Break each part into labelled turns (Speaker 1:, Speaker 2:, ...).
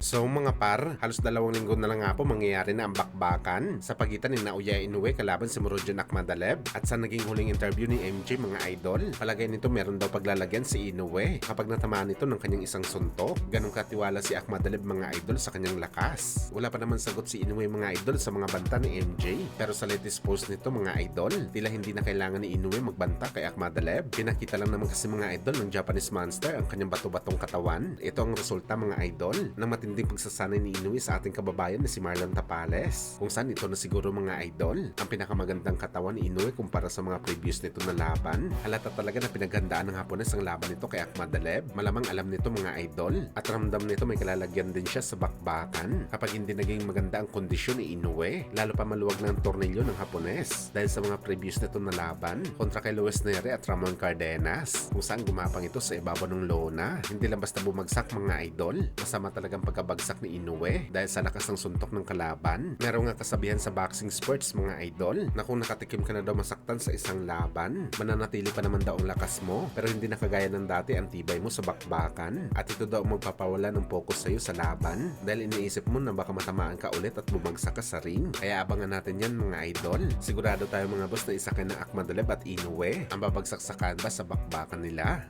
Speaker 1: So mga par, halos 2 linggo na lang nga po mangyayari na ang bakbakan sa pagitan ni Naoya Inoue kalaban si Murodjon Akhmadaleb. At sa naging huling interview ni MJ mga idol, palagay nito meron daw paglalagyan si Inoue kapag natamaan ito ng kanyang isang suntok. Ganong katiwala si Akhmadaleb mga idol sa kanyang lakas. Wala pa naman sagot si Inoue mga idol sa mga banta ni MJ. Pero sa latest post nito mga idol, tila hindi na kailangan ni Inoue magbanta kay Akhmadaleb. Pinakita lang naman kasi mga idol ng Japanese Monster ang kanyang bato-batong katawan. Ito ang resulta mga idol ng matinding pagsasanay ni Inoue sa ating kababayan na si Marlon Tapales, kung saan ito na siguro mga idol ang pinakamagandang katawan ni Inoue kumpara sa mga previous nito na laban. Halata talaga na pinaghandaan ng Hapones ang laban nito kay Akhmadaleb. Malamang alam nito mga idol at ramdam nito may kalalagyan din siya sa bakbakan kapag hindi naging maganda ang kondisyon ni Inoue, lalo pa maluwag ng tornilyo ng Hapones dahil sa mga previous nito na laban kontra kay Luis Neri at Ramon Cardenas, kung saan gumapang ito sa ibabaw ng lona. Hindi lang basta bumagsak mga idol, masama talagang pagkabagsak ni Inoue dahil sa lakas ng suntok ng kalaban. Meron nga kasabihan sa boxing sports mga idol na kung nakatikim ka na daw masaktan sa isang laban, mananatili pa naman daw ang lakas mo pero hindi na kagaya ng dati ang tibay mo sa bakbakan, at ito daw magpapawala ng focus sa'yo sa laban dahil iniisip mo na baka matamaan ka ulit at bumagsak ka sa ring. Kaya abangan natin yan mga idol. Sigurado tayo mga boss na isa ka na Akhmadaleb at Inoue ang babagsak sa canvas sa bakbakan nila.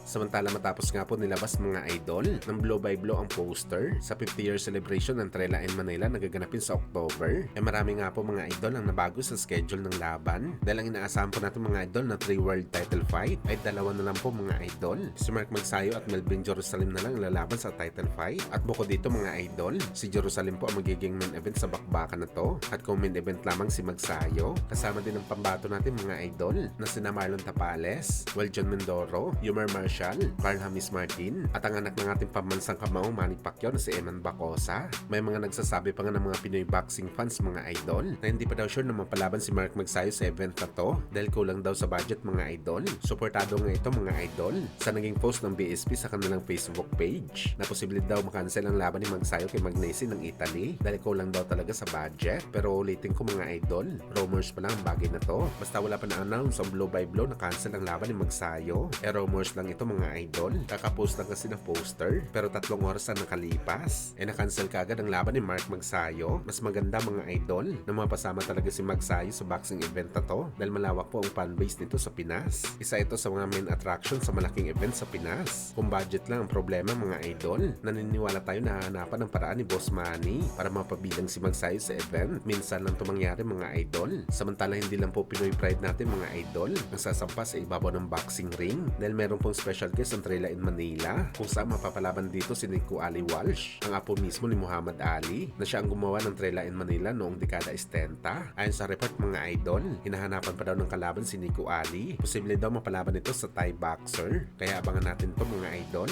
Speaker 1: Samantala matapos nga po nilabas mga idol ng blow by blow ang poster sa 50-year celebration ng Trela in Manila na gaganapin sa October, marami nga po mga idol ang nabago sa schedule ng laban dahil ang inaasahan po natin mga idol na 3 world title fight ay 2 na lang po mga idol. Si Mark Magsayo at Melvin Jerusalem na lang lalaban sa title fight, at bukod dito mga idol, si Jerusalem po ang magiging main event sa bakbakan na to, at kung main event lamang si Magsayo, kasama din ang pambato natin mga idol na sina Marlon Tapales, Weljon Mindoro, Yumar Marshall, Carl Hamis Martin, at ang anak ng ating pambansang kamao Manny Pacquiao na si Eman Bacosa. May mga nagsasabi pa nga ng mga Pinoy boxing fans mga idol na hindi pa daw sure na mapalaban si Mark Magsayo sa event na to dahil kulang daw sa budget mga idol. Suportado nga ito mga idol sa naging post ng BSP sa kanilang Facebook page na posible daw makancel ang laban ni Magsayo kay Magnesi ng Italy dahil kulang daw talaga sa budget. Pero ulitin ko mga idol, rumors pa lang ang bagay na to. Basta wala pa na-announce ang blow by blow na cancel ang laban ni Magsayo. Rumors lang ito mga idol. Kakapost lang kasi ng poster pero 3 oras na nakalipas na-cancel kaagad ang laban ni Mark Magsayo. Mas maganda mga idol na mapasama talaga si Magsayo sa boxing event na to dahil malawak po ang fanbase nito sa Pinas. Isa ito sa mga main attraction sa malaking event sa Pinas. Kung budget lang ang problema mga idol, naniniwala tayo na hanapan ng paraan ni Boss Manny para mapabilang si Magsayo sa event. Minsan lang ito mangyari mga idol. Samantala hindi lang po Pinoy pride natin mga idol ang sasampa sa ibabaw ng boxing ring dahil meron pong special guest ang Trela in Manila kung saan mapapalaban dito si Nico Ali Walsh, ang apo mismo ni Muhammad Ali na siya ang gumawa ng Trela in Manila noong dekada 70. Ayon sa report mga idol, hinahanapan pa daw ng kalaban si Nico Ali. Posible daw mapalaban ito sa Thai boxer, kaya abangan natin to mga idol.